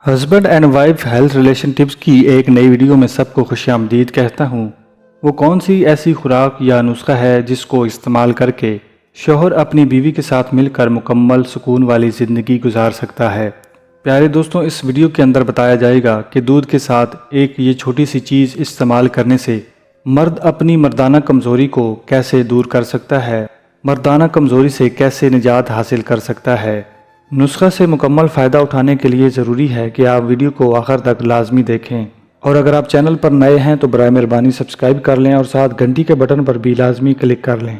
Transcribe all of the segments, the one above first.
Husband and wife health relation tips کی ایک نئی ویڈیو میں سب کو خوش آمدید کہتا ہوں۔ وہ کون سی ایسی خوراک یا نسخہ ہے جس کو استعمال کر کے شوہر اپنی بیوی کے ساتھ مل کر مکمل سکون والی زندگی گزار سکتا ہے؟ پیارے دوستوں، اس ویڈیو کے اندر بتایا جائے گا کہ دودھ کے ساتھ ایک یہ چھوٹی سی چیز استعمال کرنے سے مرد اپنی مردانہ کمزوری کو کیسے دور کر سکتا ہے، مردانہ کمزوری سے کیسے نجات حاصل کر سکتا ہے۔ نسخہ سے مکمل فائدہ اٹھانے کے لیے ضروری ہے کہ آپ ویڈیو کو آخر تک لازمی دیکھیں، اور اگر آپ چینل پر نئے ہیں تو برائے مہربانی سبسکرائب کر لیں اور ساتھ گھنٹی کے بٹن پر بھی لازمی کلک کر لیں۔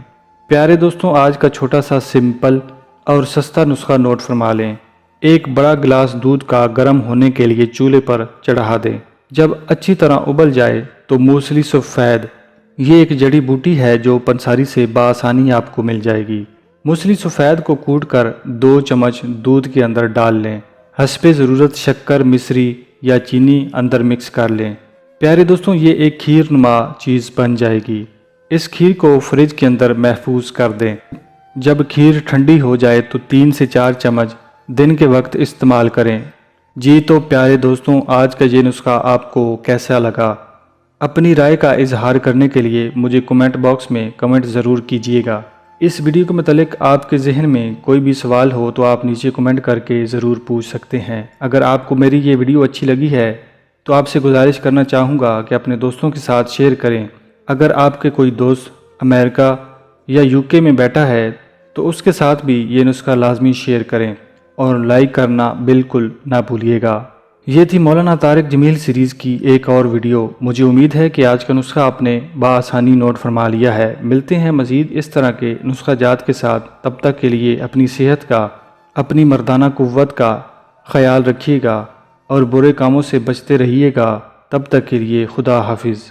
پیارے دوستوں، آج کا چھوٹا سا سمپل اور سستا نسخہ نوٹ فرما لیں۔ ایک بڑا گلاس دودھ کا گرم ہونے کے لیے چولہے پر چڑھا دیں۔ جب اچھی طرح ابل جائے تو موسلی سفید، یہ ایک جڑی بوٹی ہے جو پنساری سے بآسانی آپ کو مل جائے گی۔ موسلی سفید کو کوٹ کر 2 چمچ دودھ کے اندر ڈال لیں۔ حسب ضرورت شکر، مصری یا چینی اندر مکس کر لیں۔ پیارے دوستوں، یہ ایک کھیر نما چیز بن جائے گی۔ اس کھیر کو فریج کے اندر محفوظ کر دیں۔ جب کھیر ٹھنڈی ہو جائے تو 3 سے 4 چمچ دن کے وقت استعمال کریں۔ جی تو پیارے دوستوں، آج کا یہ نسخہ آپ کو کیسا لگا؟ اپنی رائے کا اظہار کرنے کے لیے مجھے کمنٹ باکس میں کمنٹ ضرور کیجیے گا۔ اس ویڈیو کے متعلق آپ کے ذہن میں کوئی بھی سوال ہو تو آپ نیچے کمنٹ کر کے ضرور پوچھ سکتے ہیں۔ اگر آپ کو میری یہ ویڈیو اچھی لگی ہے تو آپ سے گزارش کرنا چاہوں گا کہ اپنے دوستوں کے ساتھ شیئر کریں۔ اگر آپ کے کوئی دوست امریکہ یا UK میں بیٹھا ہے تو اس کے ساتھ بھی یہ نسخہ لازمی شیئر کریں اور لائک کرنا بالکل نہ بھولیے گا۔ یہ تھی مولانا طارق جمیل سیریز کی ایک اور ویڈیو۔ مجھے امید ہے کہ آج کا نسخہ آپ نے بآسانی نوٹ فرما لیا ہے۔ ملتے ہیں مزید اس طرح کے نسخہ جات کے ساتھ، تب تک کے لیے اپنی صحت کا، اپنی مردانہ قوت کا خیال رکھیے گا اور برے کاموں سے بچتے رہیے گا۔ تب تک کے لیے خدا حافظ۔